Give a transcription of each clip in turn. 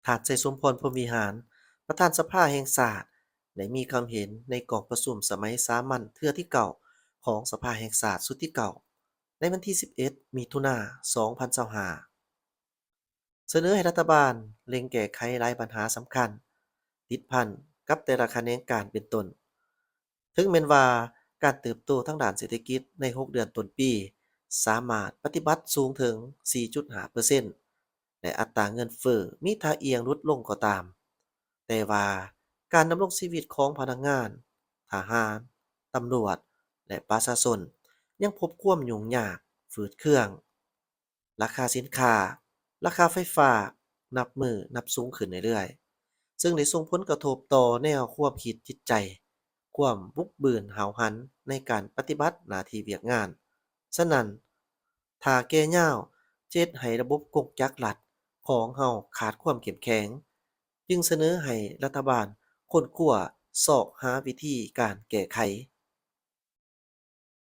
ท่านชัยสมพรพรหมวิหารประธานสภาแห่งชาติได้มีความเห็นในกองประชุมสมัยสามัญเทื่อที่เก่าของสภาแห่งชาติสุดที่เก่าในวันที่11มิถุนายน2025เสนอให้รัฐบาลเร่งแก้ไขหลายปัญหาสำคัญติดพันกับแต่ละแขนงการเป็นต้นถึงแม้นว่าการเติบโตทางด้านเศรษฐกิจใน6เดือนต้นปีสามารถปฏิบัติสูงถึง 4.5%และอัตราเงินเฟ้อมีท่าเอียงลดลงก็ตาม แต่ว่าการดำรงชีวิตของพนักงาน ทหาร ตำรวจ และประชาชนยังพบความยุ่งยากฝืดเคือง ราคาสินค้า ราคาไฟฟ้า นับมือนับสูงขึ้นเรื่อยๆซึ่งได้ส่งผลกระทบต่อแนวความคิดจิตใจ ความบุกเบิกหาวหันในการปฏิบัติหน้าที่เวียกงาน ฉะนั้นถ้าแก่ยาวจะเฮ็ดให้ระบบกงจักรรัฐของเฮาขาดความเข้มแข็ง จึงเสนอให้รัฐบาลค้นคว้าซอกหาวิธีการแก้ไข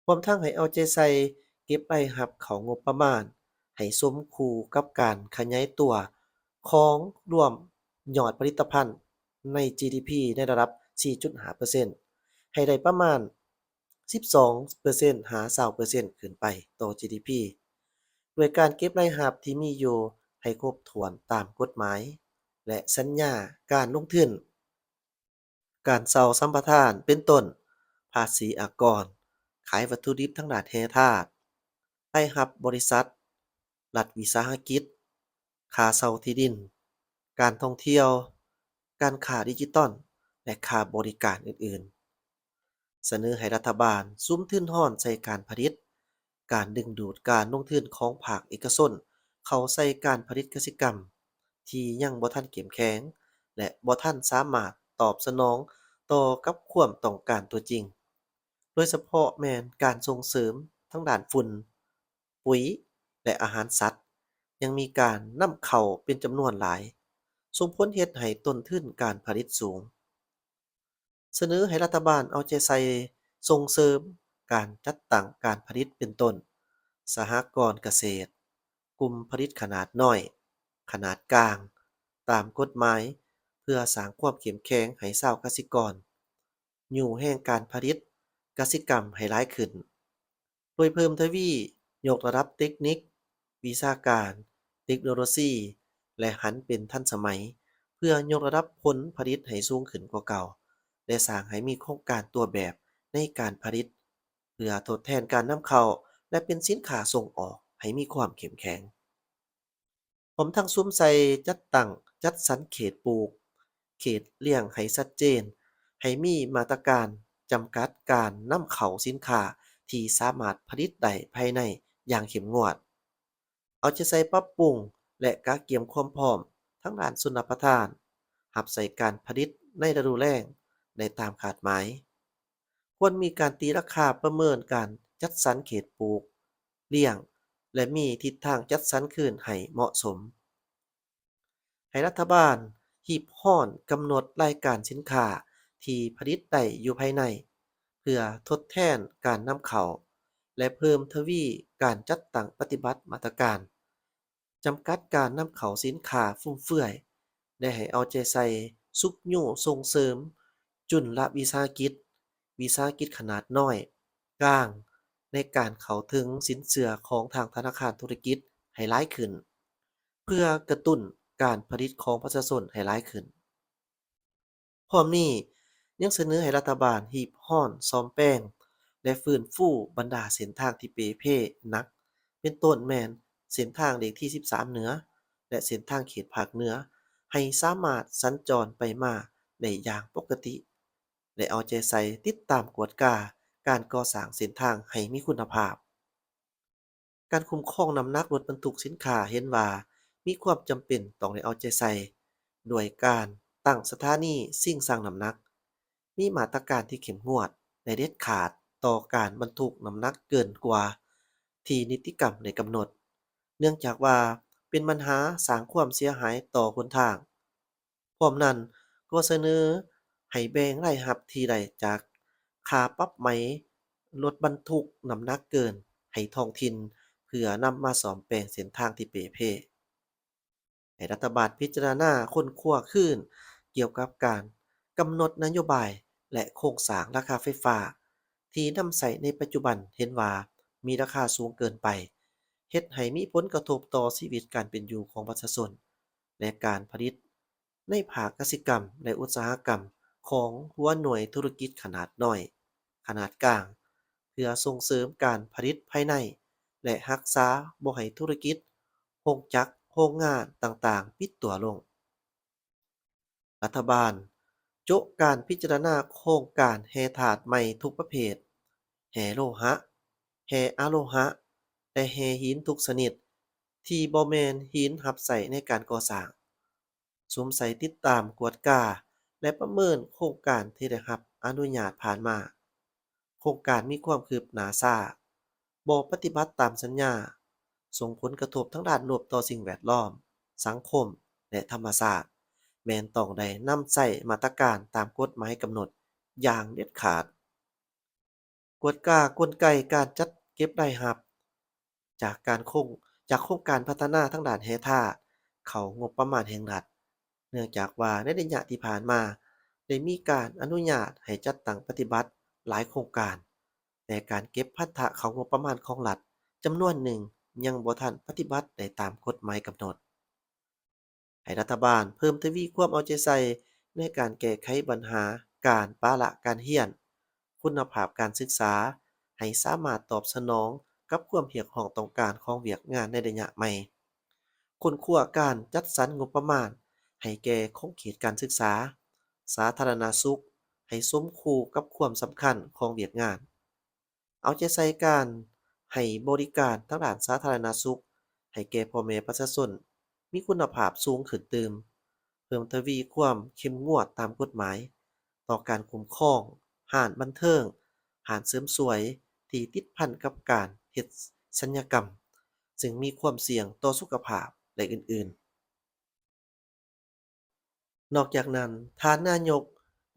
พร้อมทั้งให้เอาใจใส่เก็บรายรับเข้างบประมาณให้สมคู่กับการขยายตัวของรวมยอดผลิตภัณฑ์ใน GDP ในระดับ 4.5%ให้ได้ประมาณ 12%หา20%ขึ้นไปต่อ GDP ด้วยการเก็บรายรับที่มีอยู่ให้ครบถ้วนตามกฎหมาย และสัญญาการลงทุนการเช่าสัมปทานเป็นต้นภาษีอากรขายวัตถุดิบทางด้านแร่ธาตุให้รับบริษัทรัฐวิสาหกิจค่าเช่าที่ดินการท่องเที่ยวการค้าดิจิทัลและค่าบริการอื่นๆเสนอให้รัฐบาลสุมทุนร้อนใส่การผลิตการดึงดูดการลงทุนของภาคเอกชนเข้าใส่การผลิตกสิกรรมที่ยังบ่ทันเข้มแข็ง และบ่ทันสามารถตอบสนองต่อกับความต้องการตัวจริง โดยเฉพาะแม่นการส่งเสริมทางด้านฝุ่น ปุ๋ย และอาหารสัตว์ ยังมีการนำเข้าเป็นจำนวนหลาย ส่งผลเฮ็ดให้ต้นทุนการผลิตสูง เสนอให้รัฐบาลเอาใจใส่ส่งเสริมการจัดตั้งการผลิตเป็นต้น สหกรณ์เกษตร กลุ่มผลิตขนาดน้อย ขนาดกลาง ตามกฎหมายเพื่อสร้างความเข้มแข็งให้ชาวกสิกรอยู่แห่งการผลิตกสิกรรมให้หลายขึ้น โดยเพิ่มทวียกระดับเทคนิควิชาการเทคโนโลยีและหันเป็นทันสมัยเพื่อยกระดับผลผลิตให้สูงขึ้นกว่าเก่าและสร้างให้มีโครงการตัวแบบในการผลิตเพื่อทดแทนการนำเข้าและเป็นสินค้าส่งออกให้มีความเข้มแข็งผมทั้งซุ้มใส่จัดตั้งจัดสรรเขตปลูกเขตเลี้ยงให้ชัดเจนให้มีมาตรการจำกัดการนำเข้าสินค้า ที่สามารถผลิตได้ภายในอย่างเข้มงวด เอาใจใส่ปรับปรุงและกะเกียมความพร้อมทั้งด้านชลประทานรับใส่การผลิตในฤดูแล้งได้ตามคาดหมาย ควรมีการตีราคาประเมินการจัดสรรเขตปลูกเลี้ยงและมีทิศทางจัดสรรคืนให้เหมาะสม ให้รัฐบาลหีบห้อนกำหนดรายการสินค้าที่ผลิตได้อยู่ภายในเพื่อทดแทนการนำเข้าและเพิ่มทวีการจัดตั้งปฏิบัติมาตรการจำกัดการนำเข้าสินค้าฟุ่มเฟือยและให้เอาใจใส่สุกยู่ส่งเสริมจุลวิสาหกิจวิสาหกิจขนาดน้อยกลางในการเข้าถึงสินเชื่อของทางธนาคารธุรกิจให้หลายขึ้น เพื่อกระตุ้นการผลิตของประชาชนให้หลายขึ้นพร้อมนี้ยังเสนอให้รัฐบาลฮีบฮ้อนซ่อมแปลงและฟื้นฟูบรรดาเส้นทางที่เป๋เพ่หนักเป็นต้นแม่นเส้นทางเลขที่13เหนือและเส้นทางเขตภาคเหนือให้สามารถสัญจรไปมาได้อย่างปกติและเอาใจใส่ติดตามกวดกาการก่อสร้างเส้นทางให้มีคุณภาพ การคุ้มครองน้ำหนักรถบรรทุกสินค้าเห็นว่ามีความจำเป็นต้องได้เอาใจใส่ด้วยการตั้งสถานีสิ่งชั่งน้ำหนักมีมาตรการที่เข้มงวดและเด็ดขาดต่อการบรรทุกน้ำหนักเกินกว่าที่นิติกรรมได้กำหนดเนื่องจากว่าเป็นปัญหาสร้างความเสียหายต่อหนทางพร้อมนั้นก็เสนอให้แบ่งรายรับที่ได้จากค่าปรับไหมรถบรรทุกน้ำหนักเกินให้ท้องถิ่น เพื่อนำมาซ่อมแปลงเส้นทางที่เป๋เพ่ ให้รัฐบาลพิจารณาค้นคว้าคืนเกี่ยวกับการกำหนดนโยบายและโครงสร้างราคาไฟฟ้าที่นำใช้ในปัจจุบันเห็นว่ามีราคาสูงเกินไปเฮ็ดให้มีผลกระทบต่อชีวิตการเป็นอยู่ของประชาชนและการผลิตในภาคกสิกรรมและอุตสาหกรรมของหัวหน่วยธุรกิจขนาดน้อยขนาดกลางเพื่อส่งเสริมการผลิตภายในและรักษาบ่ให้ธุรกิจ โรงจักรโรงงานต่างๆปิดตัวลง รัฐบาลโจะการพิจารณาโครงการแห่ถาดใหม่ทุกประเภทแห่โลหะแห่อะโลหะและแห่หินทุกชนิดที่บ่แม่นหินรับใช้ในการก่อสร้างสวมใส่ติดตามกวดกาและประเมินโครงการที่ได้รับอนุญาตผ่านมาโครงการมีความคืบหน้าช้าบ่ปฏิบัติตามสัญญาส่งผลกระทบทั้งด้านลบต่อสิ่งแวดล้อมสังคมและธรรมชาติแม้นต้องได้นำใช้มาตรการตามกฎหมายกำหนดอย่างเด็ดขาด กวดกากลไกการจัดเก็บรายรับจากการโครงจากโครงการพัฒนาทางด้านแร่ธาตุเข้างบประมาณแห่งรัฐเนื่องจากว่าในระยะที่ผ่านมาได้มีการอนุญาตให้จัดตั้งปฏิบัติหลายโครงการแต่การเก็บพันธะเข้างบประมาณของรัฐจำนวนหนึ่งยังบ่ทันปฏิบัติได้ตามกฎหมายกำหนด ให้รัฐบาลเพิ่มทวีความเอาใจใส่ในการแก้ไขปัญหาการปาละการเรียนคุณภาพการศึกษาให้สามารถตอบสนองกับความเรียกร้องต้องการของเวียกงานในระยะใหม่ค้นคว้าการจัดสรรงบประมาณให้แก่คงเขตการศึกษาสาธารณสุขให้สมคู่กับความสำคัญของเวียกงาน เอาใจใส่การให้บริการทางด้านสาธารณสุขให้แก่พ่อแม่ประชาชนมีคุณภาพสูงขึ้นเติมเพิ่มทวีความเข้มงวดตามกฎหมายต่อการคุ้มครองห้านบันเทิงห้านเสริมสวยที่ติดพันกับการเฮ็ดศัลยกรรมซึ่งมีความเสี่ยงต่อสุขภาพและอื่นๆ นอกจากนั้นท่านนายก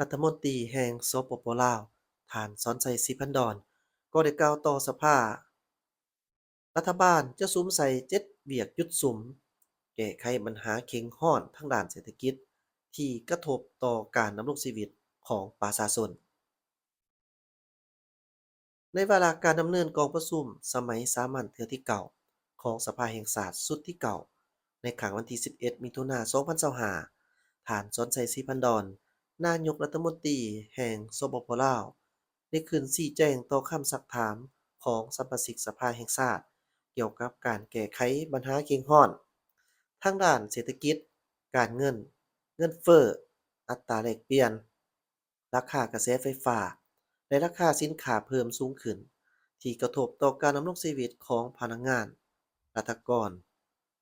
รัฐมนตรีแห่งสปปลาวท่านสอนชัยศรีพันดรก็ได้กล่าวต่อสภารัฐบาลจะสุมใส่7เวียกหยุดสุมแก้ไขปัญหาเข็งห้อนทางด้านเศรษฐกิจที่กระทบต่อการดำรงชีวิตของประชาชน ในวาระการดำเนินกองประชุมสมัยสามัญเทื่อที่เก่าของสภาแห่งชาติสุดที่เก่าในครั้งวันที่11มิถุนายน2025ท่านสนใจศรีพันดรนายกรัฐมนตรีแห่งสปปลาวได้ขึ้นชี้แจงต่อคำซักถามของสมาชิกสภาแห่งชาติเกี่ยวกับการแก้ไขปัญหาเข็งห้อนทางด้านเศรษฐกิจการเงินเงินเฟ้ออัตราแลกเปลี่ยนราคากระแสไฟฟ้า และราคาสินค้าเพิ่มสูงขึ้นที่กระทบต่อการดำรงชีวิตของพนักงานราชกร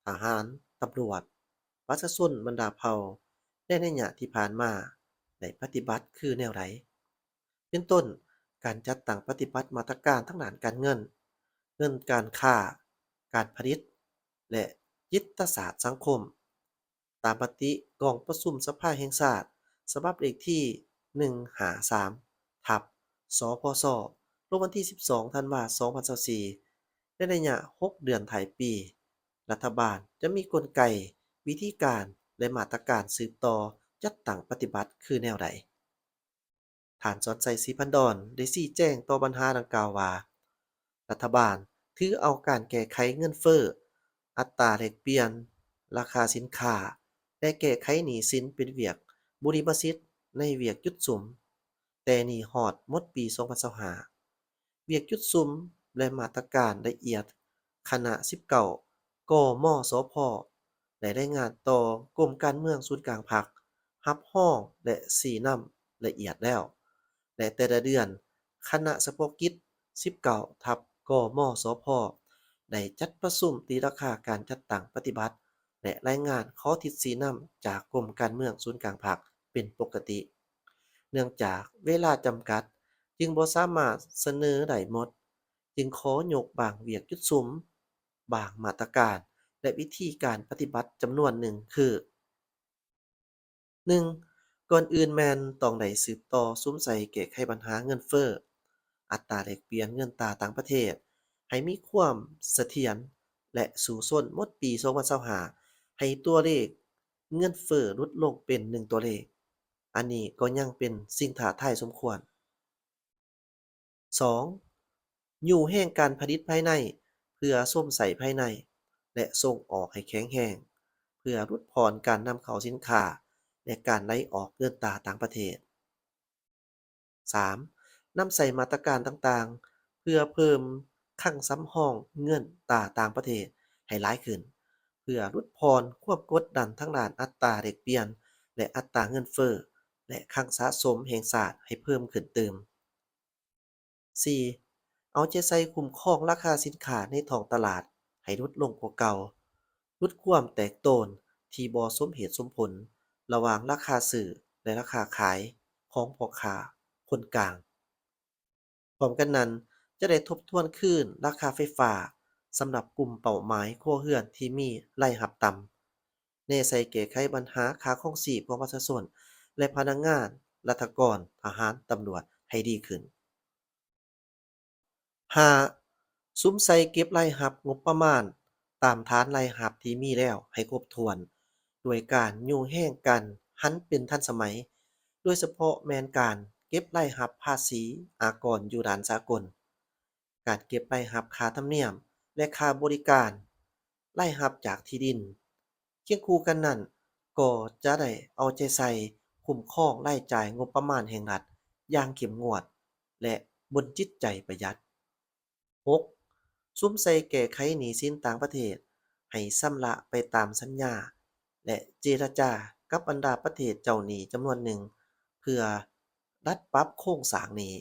ทหารตำรวจประชาชนบรรดาเผ่าในระยะที่ผ่านมาได้ปฏิบัติคือแนวใดเป็นต้นการจัดตั้งปฏิบัติมาตรการทางด้านการเงินเงินการค้าการผลิตและยุทธศาสตร์สังคมตามมติกองประชุมสภาแห่งชาติฉบับเลขที่153ทับ สพสลงวันที่12ธันวาคม2024ในระยะ6เดือนถ่ายปี รัฐบาลจะมีกลไกวิธีการและมาตรการสืบต่อจัดตั้งปฏิบัติคือแนวใดท่านสอนชัยศรีพันดรได้ชี้แจงต่อปัญหาดังกล่าวว่ารัฐบาลถือเอาการแก้ไขเงินเฟ้ออัตราแลกเปลี่ยนราคาสินค้าและแก้ไขหนี้สินเป็นเวียกบุริมสิทธิ์ในเวียกยุดสุม แต่นี่ฮอดหมดปี2025เวียกหยุดซุมและมาตรการละเอียดคณะ19กมสพได้รายงานต่อกรมการเมืองศูนย์กลางพรรครับร้องและซี้นำละเอียดแล้วและแต่ละเดือนคณะเฉพาะกิจ19ทับกมสพได้จัดประชุมตีราคาการจัดตั้งปฏิบัติและรายงานข้อทิศซี้นำจากกรมการเมืองศูนย์กลางพรรคเป็นปกติ เนื่องจากเวลาจำกัดจึงบ่สามารถเสนอได้หมดจึงขอยกบางเวียกหยุดสุมบางมาตรการและวิธีการปฏิบัติจำนวนหนึ่งคือ 1. ก่อนอื่นแม่นต้องได้สืบต่อสุมใส่แก้ไขปัญหาเงินเฟ้ออัตราแลกเปลี่ยนเงินตราต่างประเทศให้มีความเสถียรและสู่ซนหมดปี2025 ให้ตัวเลขเงินเฟ้อลดลงเป็น1ตัวเลขอันนี้ก็ยังเป็นสิ่งท้าทายสมควร 2. อยู่แห่งการผลิตภายในเพื่อส้มใส่ภายในและส่งออกให้แข็งแรงเพื่อลดพรการนำเข้าสินค้าและการไหลออกเดินตาต่างประเทศ 3. นำใส่มาตรการต่างๆเพื่อเพิ่มคลังสำรองเงินตราต่างประเทศให้หลายขึ้นเพื่อลดพรความกดดันทางด้านอัตราแลกเปลี่ยนและอัตราเงินเฟ้อและคลังสะสมแห่งชาติให้เพิ่มขึ้นเติม 4. เอาใจใส่คุ้มครองราคาสินค้าในท้องตลาดให้ลดลงกว่าเก่าลดความแตกโตนที่บ่สมเหตุสมผลระหว่างราคาซื้อและราคาขายของพ่อค้าคนกลาง พร้อมกันนั้นจะได้ทบทวนคืนราคาไฟฟ้าสำหรับกลุ่มเป้าหมายครัวเรือนที่มีรายรับต่ำแน่ใส่แก้ไขปัญหาค่าครองชีพของประชาชนและพนักงานรัฐกรทหารตำรวจให้ดีขึ้น 5. สุมใส่เก็บรายรับงบประมาณตามฐานรายรับที่มีแล้วให้ครบถ้วนโดยการอยู่แร่งกันหันเป็นทันสมัยโดยเฉพาะแม่นการเก็บรายรับภาษีอากรอยู่ด่านสากลการเก็บรายรับค่าธรรมเนียมและค่าบริการรายรับจากที่ดินเคียงคู่กันนั้นก็จะได้เอาใจใส่คุ้มครองรายจ่ายงบประมาณแห่งรัฐอย่างเข้มงวดและบนจิตใจประหยัด 6. ซุมใส่แก้ไขหนี้สินต่างประเทศให้ชำระไปตามสัญญาและเจรจากับบรรดาประเทศเจ้าหนี้จำนวนหนึ่งเพื่อรัดปรับโครงสร้างหนี้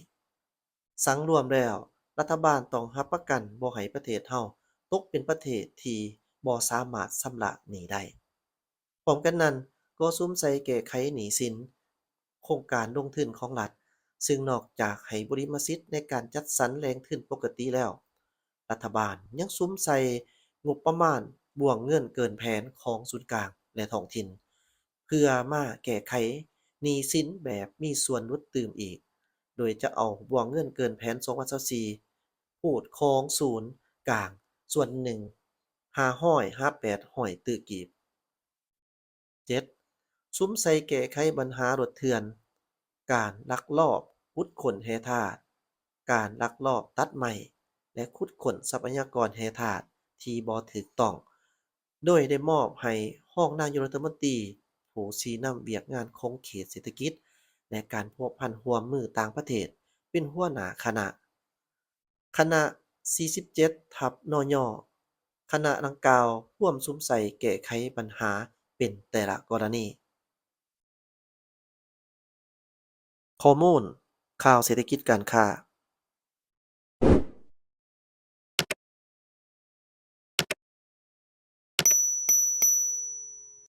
สังรวมแล้วรัฐบาลต้องรับประกันบ่ให้ประเทศเราตกเป็นประเทศที่บ่สามารถชำระหนี้ได้พร้อมกันนั้นก็สุมใส่แก้ไขหนี้สินโครงการลงทุนของรัฐซึ่งนอกจากให้บริมสิทธิ์ในการจัดสรรแหล่งทุนปกติแล้วรัฐบาลยังสุมใส่งบประมาณบ่วงเงินเกินแผนของศูนย์กลางและท้องถิ่นเพื่อมาแก้ไขหนี้สินแบบมีส่วนลดตื่มอีก โดยจะเอาบ่วงเงินเกินแผน2024พูดของศูนย์กลางส่วนหนึ่ง558ตื้อกีบ 7. สุมใส่แก้ไขปัญหารถเถื่อนการลักลอบขุดค้นแร่ธาตุการลักลอบตัดไม้และขุดค้นทรัพยากรแร่ธาตุที่บ่ถูกต้องโดยได้มอบให้รองนายกรัฐมนตรีผู้ชี้นำเวียกงานของเขตเศรษฐกิจและการพัวพันร่วมมือต่างประเทศเป็นหัวหน้าคณะ47 นย. คณะดังกล่าวร่วมสุมใส่แก้ไขปัญหาเป็นแต่ละกรณีข้อมูลข่าวเศรษฐกิจการค้า